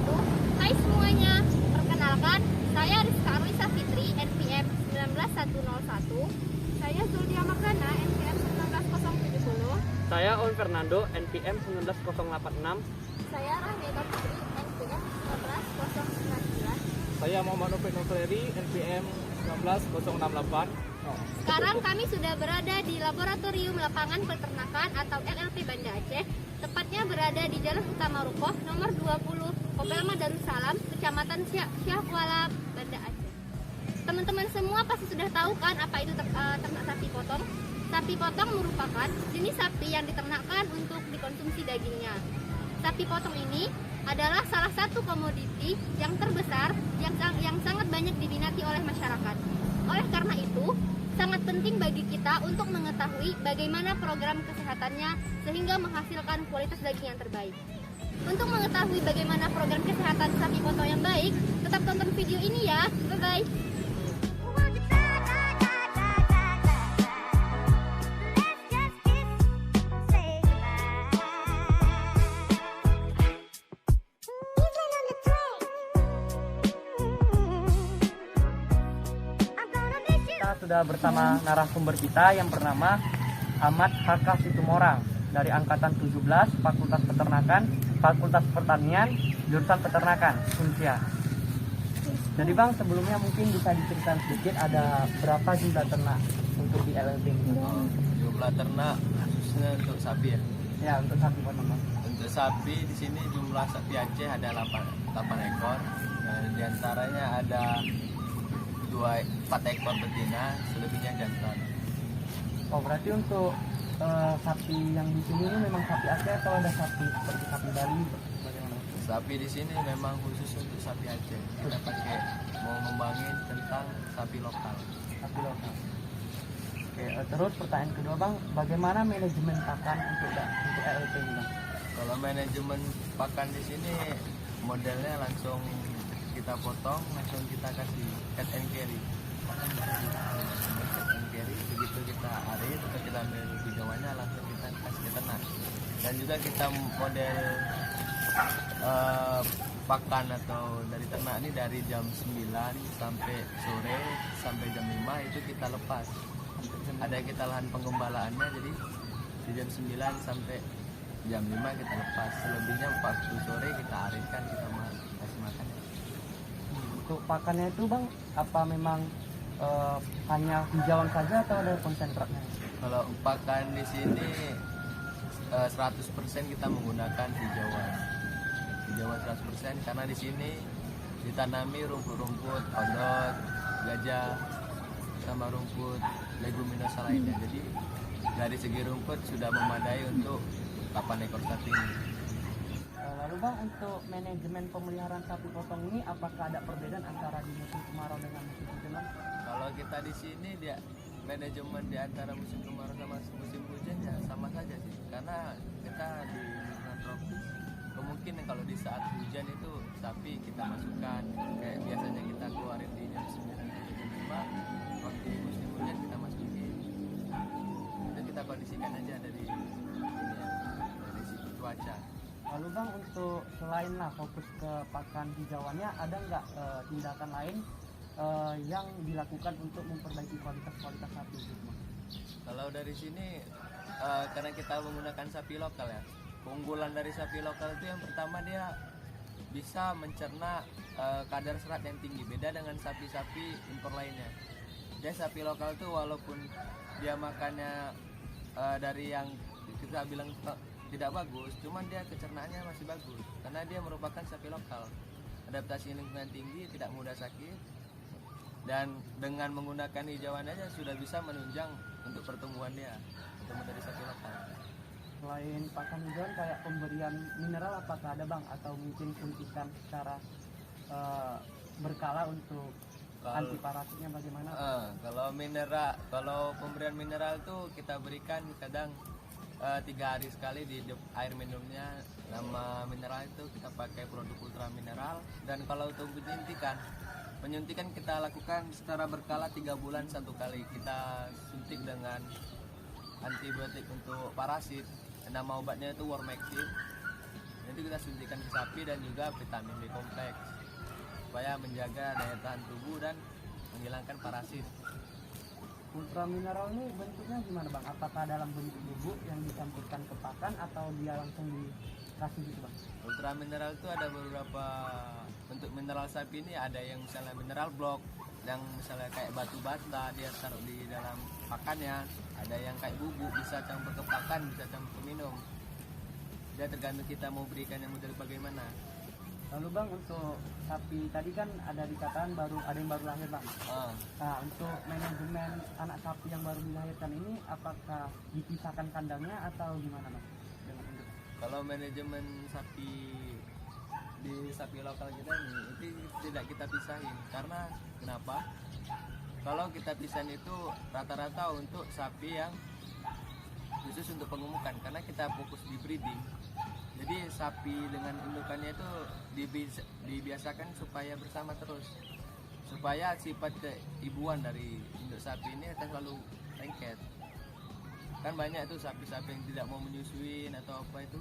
wabarakatuh. Hai semuanya, perkenalkan saya Rizka Arlisa Fitri, NPM 19101. Saya Zuldia Makana, NPM 19070. Saya On Fernando, NPM 19086. Saya Rahmita Fitri, NPM 19099. Saya Muhammad Nofik Nofreri, NPM 19068. Sekarang kami sudah berada di Laboratorium Lapangan Peternakan atau LLP Banda Aceh. Tepatnya berada di Jalan Utama Rukoh nomor 20, Kopelma Darussalam, Kecamatan Syah Kuala, Banda Aceh. Teman-teman semua pasti sudah tahu kan apa itu ternak sapi potong. Sapi potong merupakan jenis sapi yang diternakkan untuk dikonsumsi dagingnya. Sapi potong ini adalah salah satu komoditi yang terbesar yang sangat banyak diminati oleh masyarakat. Oleh karena itu, sangat penting bagi kita untuk mengetahui bagaimana program kesehatannya sehingga menghasilkan kualitas daging yang terbaik. Untuk mengetahui bagaimana program kesehatan sapi potong yang baik, tetap tonton video ini ya. Bye-bye. Kita sudah bersama narasumber kita yang bernama Ahmad Haka Situmorang dari Angkatan 17, Fakultas Peternakan, Fakultas Pertanian, Jurusan Peternakan, Unsia. Jadi Bang, sebelumnya mungkin bisa diceritakan sedikit ada berapa jumlah ternak untuk di LLP ini? Jumlah ternak khususnya untuk sapi ya. Ya, untuk sapi potong Bang. Untuk sapi di sini jumlah sapi Aceh ada 8 ekor. Dan diantaranya ada 4 ekor betina, selebihnya jantan. Oh, berarti untuk sapi yang di sini ini memang sapi Aceh atau ada sapi seperti sapi Bali? Bagaimana? Sapi di sini memang khusus untuk sapi Aceh. Kita pakai mau ngembangin tentang sapi lokal. Sapi lokal. Oke, terus pertanyaan kedua Bang, bagaimana manajemen pakan untuk LLP ini Bang? Kalau manajemen pakan di sini modelnya langsung kita potong, langsung kita kasih cut and carry. Cut and carry, begitu kita arit atau kita ambil hijauannya langsung kita kasih ke ternak. Dan juga kita model pakan atau dari ternak ini dari jam 9 sampai sore sampai jam 5 itu kita lepas. Ada kita lahan penggembalaannya, jadi di jam 9 sampai jam 5 kita lepas. Selebihnya waktu sore kita aritkan, kita kasih makan. Untuk pakannya itu Bang, apa memang hanya hijauan saja atau ada konsentratnya? Kalau pakan di sini 100% kita menggunakan hijauan 100% karena di sini ditanami rumput-rumput, odot, gajah, sama rumput leguminosa lainnya. Jadi dari segi rumput sudah memadai untuk 8 ekor sapi ini. Lalu Bang, untuk manajemen pemeliharaan sapi potong ini apakah ada perbedaan antara di musim kemarau dengan musim hujan Bang? Kalau kita di sini dia manajemen di antara musim kemarau sama musim hujan ya sama saja sih. Karena kita di lingkungan tropis, kemungkinan kalau di saat hujan itu sapi kita masukkan kayak biasanya kita keluarin di jam 9 sampai jam 5, waktu musim hujan kita masukin. Itu kita kondisikan aja dari sisi cuaca. Lalu Bang, untuk selain fokus ke pakan hijauannya, ada nggak tindakan lain yang dilakukan untuk memperbaiki kualitas sapi itu Bang? Kalau dari sini karena kita menggunakan sapi lokal ya, keunggulan dari sapi lokal itu yang pertama dia bisa mencerna kadar serat yang tinggi, beda dengan sapi-sapi impor lainnya. Dia sapi lokal itu walaupun dia makannya dari yang kita bilang tidak bagus, cuman dia kecernaannya masih bagus karena dia merupakan sapi lokal. Adaptasi lingkungan tinggi, tidak mudah sakit, dan dengan menggunakan hijauan aja sudah bisa menunjang untuk pertumbuhan dia, pertumbuhan dari sapi lokal. Selain pakan hijauan kayak pemberian mineral apakah ada Bang, atau mungkin suntikan secara berkala untuk anti parasitnya bagaimana? Kalau pemberian mineral itu kita berikan kadang 3 hari sekali di air minumnya. Nama mineral itu kita pakai produk ultra mineral. Dan kalau untuk penyuntikan kita lakukan secara berkala 3 bulan 1 kali. Kita suntik dengan antibiotik untuk parasit. Nama obatnya itu Wormectin. itu kita suntikan ke sapi dan juga vitamin B kompleks supaya menjaga daya tahan tubuh dan menghilangkan parasit. Ultra mineral ini bentuknya gimana bang? Apakah dalam bentuk bubuk yang dicampurkan ke pakan atau dia langsung dikasih gitu bang? Ultra mineral itu ada beberapa bentuk mineral sapi ini, ada yang misalnya mineral block, yang misalnya kayak batu bata dia taruh di dalam pakannya, ada yang kayak bubuk bisa campur ke pakan, bisa campur ke minum. Dia tergantung kita mau berikan yang model bagaimana. Lalu bang, untuk sapi tadi kan ada dikatakan ada yang baru lahir bang. Nah, untuk manajemen anak sapi yang baru dilahirkan ini, apakah dipisahkan kandangnya atau gimana bang? Dengan induk? Kalau manajemen sapi di sapi lokal kita ini itu tidak kita pisahin, karena kenapa? Kalau kita pisahin itu rata-rata untuk sapi yang khusus untuk pengemukan, karena kita fokus di breeding. Jadi sapi dengan indukannya itu dibiasakan supaya bersama terus, supaya sifat keibuan dari induk sapi ini akan selalu lengket. Kan banyak tuh sapi-sapi yang tidak mau menyusuin atau apa itu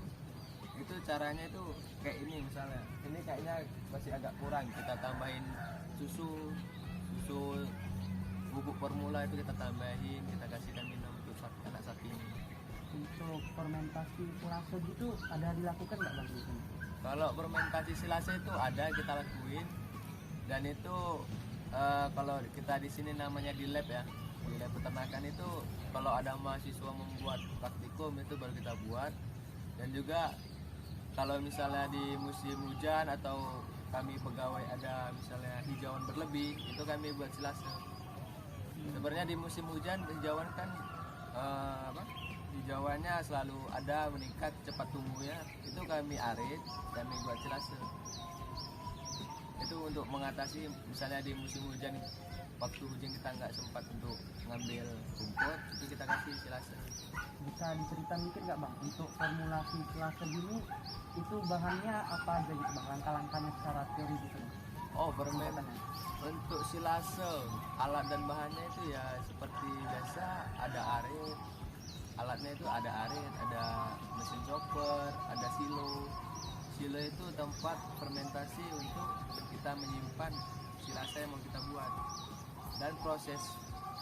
caranya itu kayak ini, misalnya ini kayaknya masih agak kurang, kita tambahin susu bubuk formula itu kita tambahin, kita kasihkan minum untuk anak sapi ini. Untuk fermentasi silase gitu ada dilakukan nggak bang? Kalau fermentasi silase itu ada kita lakuin, dan itu kalau kita di sini namanya di lab ya, di lab peternakan itu kalau ada mahasiswa membuat praktikum itu baru kita buat. Dan juga kalau misalnya di musim hujan atau kami pegawai ada misalnya hijauan berlebih, itu kami buat silase. Sebenarnya di musim hujan hijauan kan hijauannya selalu ada, meningkat cepat tumbuhnya, itu kami arit, kami buat silase. Itu untuk mengatasi misalnya di musim hujan, waktu hujan kita nggak sempat untuk ngambil rumput, itu kita kasih silase. Bisa dicerita mungkin nggak bang, untuk formulasi silase ini itu bahannya apa aja gitu bang, langkah-langkahnya secara teori gitu bang? Oh, untuk silase alat dan bahannya itu ya seperti biasa, ada arit, alatnya itu ada arit, ada mesin chopper, ada silo. Silo itu tempat fermentasi untuk kita menyimpan silase yang mau kita buat. Dan proses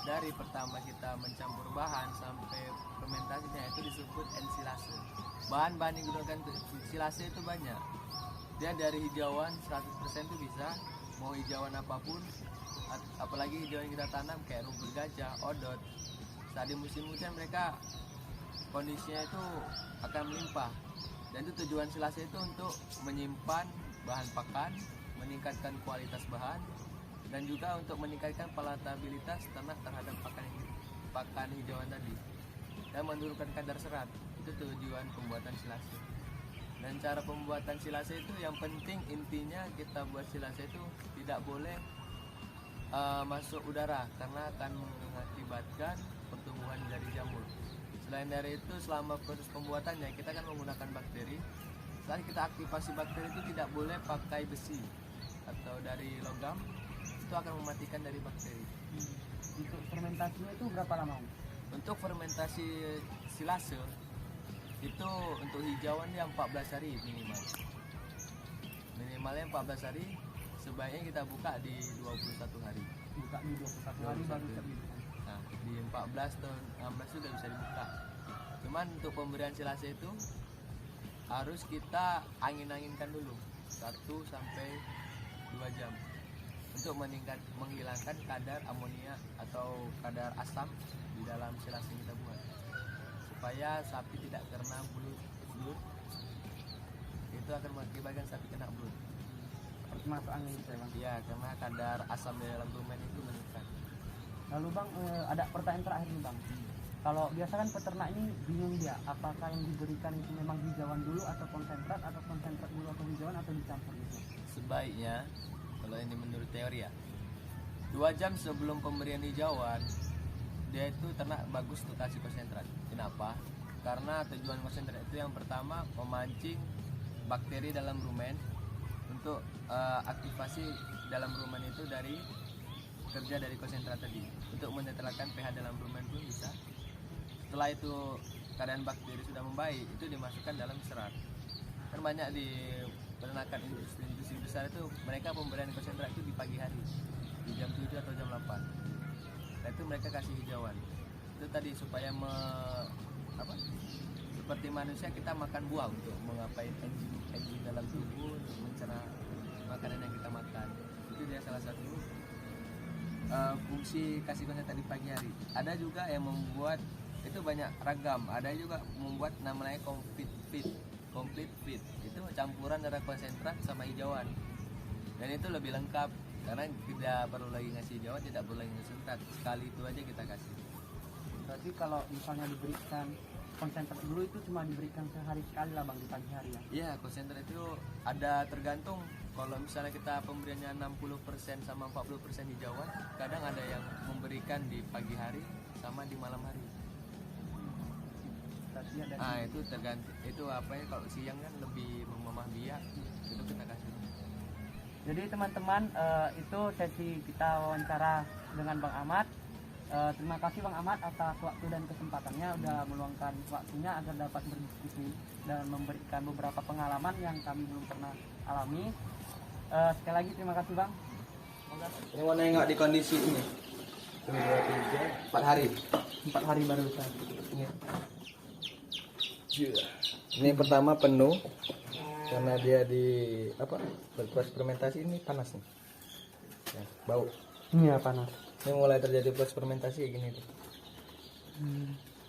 dari pertama kita mencampur bahan sampai fermentasinya itu disebut ensilase. Bahan-bahan yang digunakan untuk silase itu banyak. Dia dari hijauan 100% itu bisa, mau hijauan apapun, apalagi hijauan yang kita tanam kayak rumput gajah, odot. Saat di musim hujan mereka kondisinya itu akan melimpah, dan itu tujuan silase itu untuk menyimpan bahan pakan, meningkatkan kualitas bahan, dan juga untuk meningkatkan palatabilitas ternak terhadap pakan hijauan tadi, dan menurunkan kadar serat. Itu tujuan pembuatan silase. Dan cara pembuatan silase itu yang penting, intinya kita buat silase itu tidak boleh masuk udara, karena akan mengakibatkan pertumbuhan dari jamur. Selain dari itu, selama proses pembuatannya kita kan menggunakan bakteri. Saat kita aktivasi bakteri itu tidak boleh pakai besi atau dari logam, itu akan mematikan dari bakteri. Untuk fermentasinya itu berapa lama? Untuk fermentasi silase itu untuk hijauan dia 14 hari minimalnya 14 hari, sebaiknya kita buka di 21 hari. Buka di 21 hari baru bisa dibuka. Nah, di 14 atau 16 sudah bisa dibuka. Cuman untuk pemberian silase itu harus kita angin-anginkan dulu 1 sampai 2 jam untuk menghilangkan kadar amonia atau kadar asam di dalam silase yang kita buat, supaya sapi tidak kena blood. Itu akan mengakibatkan sapi kena blood. Harus masuk angin gitu ya bang? Iya, karena kadar asam di dalam rumen itu meningkat. Lalu bang, ada pertanyaan terakhir nih bang. Kalau biasa kan peternak ini bingung dia, apakah yang diberikan itu memang hijauan dulu atau konsentrat dulu atau hijauan atau dicampur gitu? Sebaiknya, kalau ini menurut teori ya, 2 jam sebelum pemberian hijauan, dia itu ternak bagus untuk kasih konsentrat. Kenapa? Karena tujuan konsentrat itu yang pertama memancing bakteri dalam rumen, untuk aktivasi dalam rumen itu dari kerja dari konsentrat tadi, untuk menetralkan pH dalam rumen pun bisa. Setelah itu keadaan bakteri sudah membaik, itu dimasukkan dalam serat. kan banyak di peternakan industri besar itu mereka pemberian konsentrat itu di pagi hari di jam 7 atau jam 8. Nah itu mereka kasih hijauan itu tadi supaya seperti manusia kita makan buah untuk mengapai enzim dalam tubuh untuk mencerna makanan yang kita makan. Itu dia salah satu fungsi kasih konsentrat di pagi hari. Ada juga yang membuat itu banyak ragam, ada juga membuat namanya complete feed itu campuran antara konsentrat sama hijauan, dan itu lebih lengkap karena tidak perlu lagi ngasih hijauan, tidak perlu lagi konsentrat, sekali itu aja kita kasih. Berarti kalau misalnya diberikan konsentrat dulu itu cuma diberikan sehari sekali lah bang, di pagi hari ya? Iya, konsentrat itu ada tergantung. Kalau misalnya kita pemberiannya 60% sama 40% hijauan, kadang ada yang memberikan di pagi hari sama di malam hari. Itu tergantung. Itu apa ya, kalau siang kan lebih memamah biak, itu kita kasih. Jadi teman-teman, itu sesi kita wawancara dengan Bang Ahmad. Terima kasih Bang Ahmad atas waktu dan kesempatannya, udah meluangkan waktunya agar dapat berdiskusi dan memberikan beberapa pengalaman yang kami belum pernah alami. Sekali lagi terima kasih Bang. Ini mau nengok di kondisi ini. 4 hari. 4 hari baru saya. Ini pertama penuh karena dia di proses fermentasi ini panas nih. Ya, bau. Iya panas. Ini mulai terjadi proses fermentasi kayak gini tuh.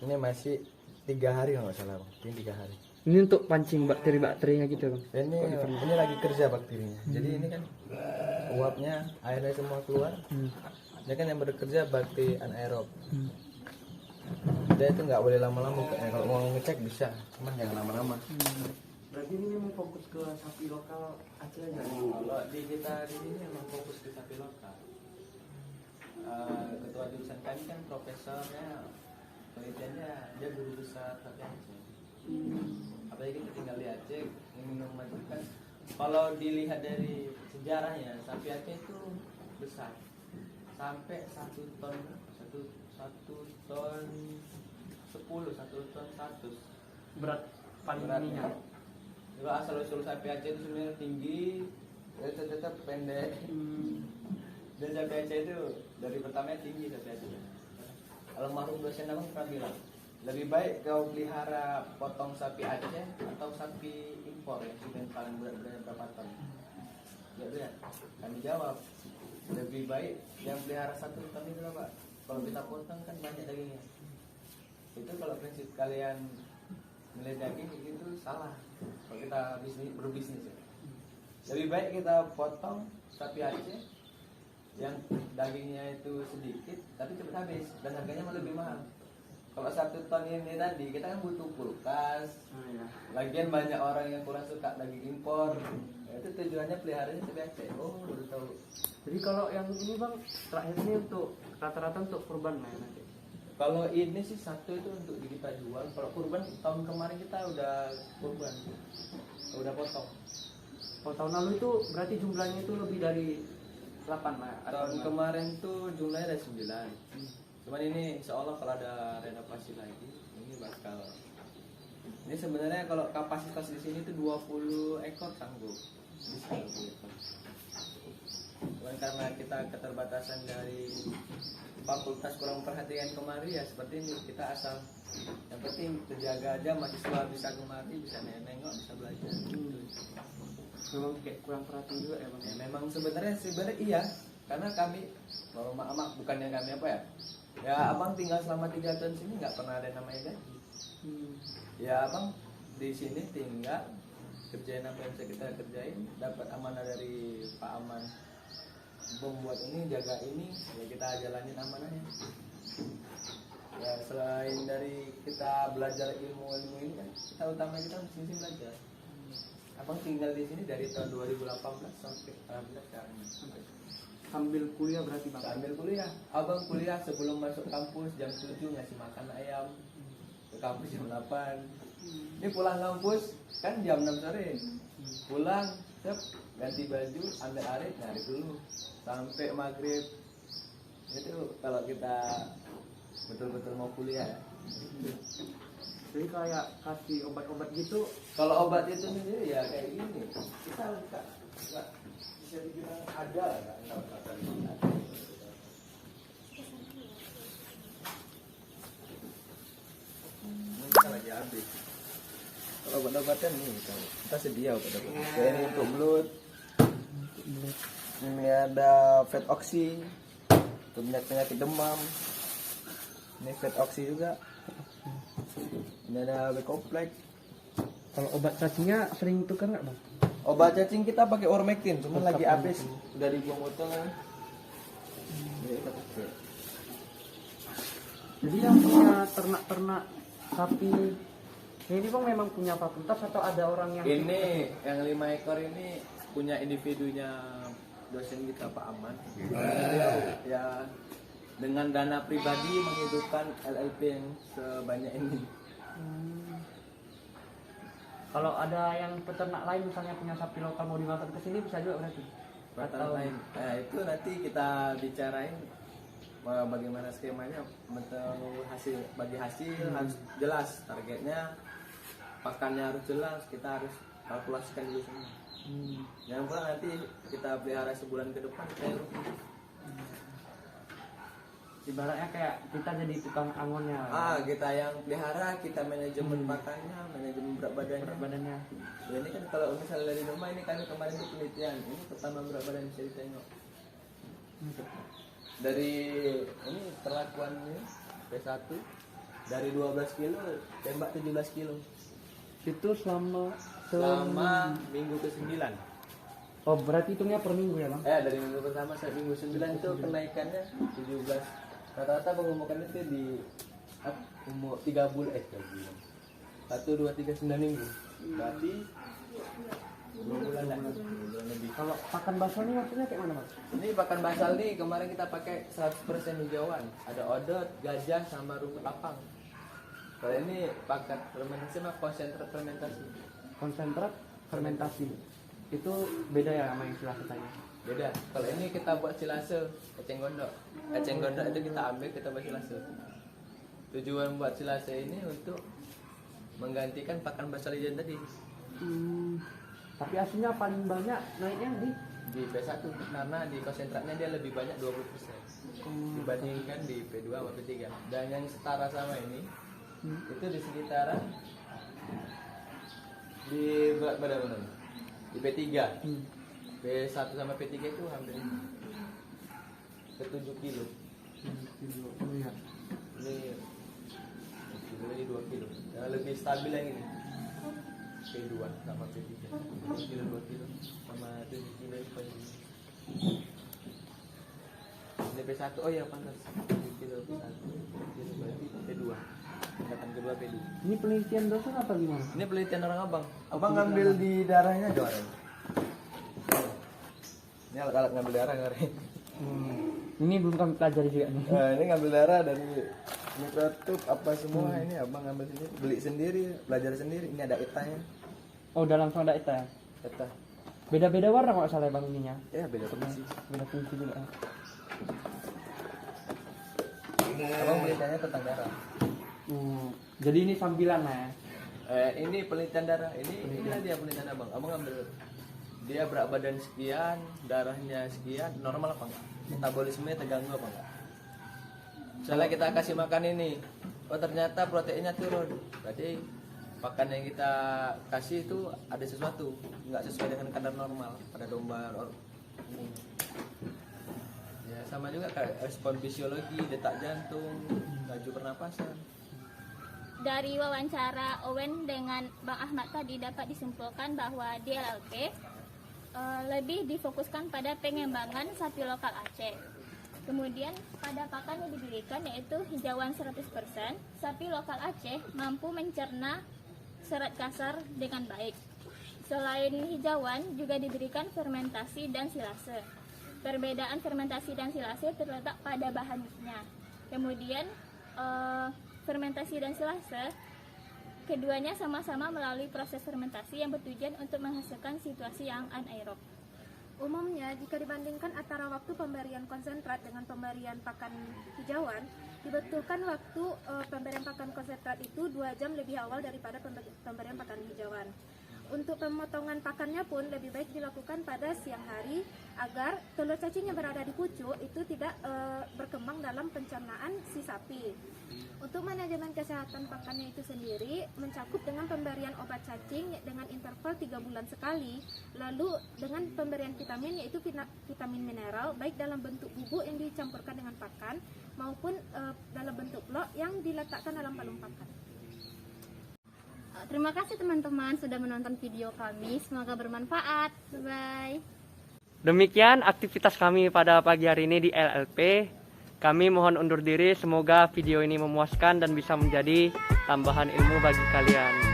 Ini masih 3 hari kalau nggak salah bang. Ini 3 hari. Ini untuk pancing bakteri-bakterinya gitu bang. Ini lagi kerja bakterinya. Jadi ini kan uapnya, airnya semua keluar. Dia kan yang bekerja bakteri anaerob. Dia itu nggak boleh lama-lama. Kalau mau ngecek bisa, cuman jangan lama-lama. Berarti ini memang fokus ke sapi lokal Aceh aja. Kalau di kita di sini memang fokus ke sapi lokal. Ketua jurusan kami kan profesornya, penelitiannya dia guru besar sapi Aceh. Apalagi kita tinggal di Aceh, yang minum madu kan. Kalau dilihat dari sejarahnya, sapi Aceh itu besar, sampai 1 ton 100 Berat paling beratnya. ininya. Juga asal usul sapi Aceh itu sebenarnya tinggi, tetap pendek. Dan sapi Aceh itu dari pertamanya tinggi sapi Aceh. Almarhum dosen abang pernah bilang, lebih baik kau pelihara potong sapi Aceh atau sapi impor yang sudah paling berat berapa ton? Ya, kami jawab, lebih baik yang pelihara 1 ton itu lah Pak. Kalau kita potong kan banyak dagingnya. Itu kalau prinsip kalian milih daging itu salah. Kalau kita berbisnis ya. Lebih baik kita potong sapi Aceh yang dagingnya itu sedikit tapi cepat habis dan harganya malah lebih mahal. Kalau 1 ton ini tadi kita kan butuh kulkas. Lagian banyak orang yang kurang suka daging impor. Itu tujuannya peliharanya sapi Aceh. Oh, baru tahu. Jadi kalau yang ini bang, terakhir ini untuk rata-rata untuk kurban lah ya nanti. Kalau ini sih satu itu untuk kita jual. Kalau kurban tahun kemarin kita udah kurban, udah potong. Kalau tahun lalu itu berarti jumlahnya itu lebih dari 8 lah. Tahun kemarin tuh jumlahnya ada 9. Cuman ini insya Allah kalau ada renovasi lagi, ini bakal. Ini sebenarnya kalau kapasitas di sini tuh 20 ekor sanggup. Bisa 20 ekor. Cuman karena kita keterbatasan dari fakultas kurang perhatian kemari ya seperti ini, kita asal yang penting terjaga aja, mahasiswa bisa kemari, bisa nengok, bisa belajar. Memang kayak kurang perhatian juga ya bang. Ya, memang sebenarnya iya, karena kami maaf bukan yang kami apa ya. Ya abang tinggal selama 3 tahun sini nggak pernah ada namanya gaji. Ya abang di sini tinggal kerjain apa yang bisa kita kerjain, dapat amanah dari Pak Aman. Membuat ini, jaga ini, ya kita jalanin amanahnya. Ya selain dari kita belajar ilmu ini kan, kita utama kita mesti belajar. Abang tinggal di sini dari tahun 2018 sampai sekarang. Sambil kuliah berarti bang? Sambil kuliah. Abang kuliah sebelum masuk kampus jam 7 ngasih makan ayam. Ke kampus jam 8. Ini pulang kampus kan jam 6 sore. Pulang, ganti baju, ambil arit, narik dulu sampai maghrib. Itu kalau kita betul-betul mau kuliah. Jadi kayak kasih obat-obat gitu. Kalau obat itu sendiri ya kayak gini. Kita nggak bisa dibilang ada nggak ada. Kita lagi habis. Kalau obat-obatan nih kita sedia obat-obatan. Kayak ini untuk belut. Ini ada fat oxy untuk penyakit demam. Ini fat oxy juga. Ini ada B kompleks. Kalau obat cacingnya sering tukar nggak bang? Obat cacing kita pakai Ormectin, cuma lagi habis, udah dibuang botol. Jadi kita pakai. Jadi yang punya ternak-ternak sapi ini bang memang punya fakultas atau ada orang yang Ini yang 5 ekor ini punya individunya dosen kita Pak Aman. Beliau ya dengan dana pribadi menghidupkan LLP yang sebanyak ini. Kalau ada yang peternak lain misalnya punya sapi lokal mau dimasuk ke sini bisa juga berarti. Atau lain. Nah, itu nanti kita bicarain bagaimana skemanya untuk bagi hasil harus jelas targetnya, pakannya harus jelas, kita harus kalkulasikan dulu semua. Jangan pula nanti kita pelihara sebulan ke depan kayak rugi. Ibaratnya kayak kita jadi tukang angonnya. Kita yang pelihara, kita manajemen pakannya, manajemen berat badannya. Ya, ini kan kalau misalnya dari rumah ini kami kemarin itu penelitian, ini pertama berat badan bisa ditengok. Dari ini perlakuannya P1 dari 12 kilo tembak 17 kilo. Itu selama minggu ke-9. Oh berarti hitungnya per minggu ya bang? Dari minggu pertama sampai minggu 9 itu kenaikannya 17. Rata-rata pengemukan itu di umur 3 bulan. 1, 2, 3, 9 minggu. Berarti 2 bulan lah. 2 bulan lebih. Kalau pakan basal ini maksudnya kayak mana bang? Ini pakan basal nih kemarin kita pakai 100% hijauan. Ada odot, gajah sama rumput lapang. Kalau ini pakan fermentasi mah konsentrat fermentasi. Konsentrat fermentasi. Itu beda ya sama yang silase tadi? Beda. Kalau ini kita buat silase eceng gondok. Eceng gondok itu kita ambil kita buat silase. Tujuan buat silase ini untuk menggantikan pakan basal hijau tadi. Tapi aslinya paling banyak naiknya di P1 karena di konsentratnya dia lebih banyak 20% dibandingkan di P2 sama P3. Dan yang setara sama ini itu di sekitaran di berat badan mana? Di P3. P1 sama P3 itu hampir ke 7 kilo. Ini ini 2 kilo. Yang lebih stabil yang ini. P2 sama P3. 2 kilo sama 7 kilo itu paling. Ini P1. Oh iya pantas. 7 kilo P1. Kilo berarti P2. Tingkatan kedua P2. Ini penelitian dosen apa gimana? Ini penelitian orang abang. Abang ngambil di darahnya juara. Ini alat-alat ngambil darah ngeri. Ini belum kami pelajari juga nih. Nah, ini ngambil darah dari mikrotub apa semua ini abang ngambil sendiri, beli sendiri, belajar sendiri. Ini ada etanya. Oh udah langsung ada eta ya? Eta. Beda-beda warna kalau salah bang ininya. Ya beda fungsi. Beda fungsi juga. Abang penelitiannya tentang darah. Jadi ini sambilan ya? Ini penelitian darah. Inilah dia penelitian abang. Abang ngambil dia berat badan sekian, darahnya sekian, normal apa enggak? Metabolismenya terganggu apa enggak? Misalnya kita kasih makan ini, oh ternyata proteinnya turun, berarti makan yang kita kasih itu ada sesuatu, nggak sesuai dengan kadar normal pada domba umum. Ya sama juga kayak respon fisiologi, detak jantung, laju pernapasan. Dari wawancara Owen dengan Bang Ahmad tadi dapat disimpulkan bahwa DLLP lebih difokuskan pada pengembangan sapi lokal Aceh. Kemudian pada pakan yang diberikan yaitu hijauan 100%, sapi lokal Aceh mampu mencerna serat kasar dengan baik. Selain hijauan juga diberikan fermentasi dan silase. Perbedaan fermentasi dan silase terletak pada bahannya. Kemudian fermentasi dan silase keduanya sama-sama melalui proses fermentasi yang bertujuan untuk menghasilkan situasi yang anaerob. Umumnya, jika dibandingkan antara waktu pemberian konsentrat dengan pemberian pakan hijauan, dibutuhkan waktu pemberian pakan konsentrat itu 2 jam lebih awal daripada pemberian pakan hijauan. Untuk pemotongan pakannya pun lebih baik dilakukan pada siang hari agar telur cacing yang berada di pucuk itu tidak berkembang dalam pencernaan si sapi. Untuk manajemen kesehatan pakannya itu sendiri mencakup dengan pemberian obat cacing dengan interval 3 bulan sekali, lalu dengan pemberian vitamin yaitu vitamin mineral baik dalam bentuk bubuk yang dicampurkan dengan pakan maupun dalam bentuk blok yang diletakkan dalam palung pakan. Terima kasih teman-teman sudah menonton video kami, semoga bermanfaat. Bye-bye. Demikian aktivitas kami pada pagi hari ini di LLP. Kami mohon undur diri, semoga video ini memuaskan dan bisa menjadi tambahan ilmu bagi kalian.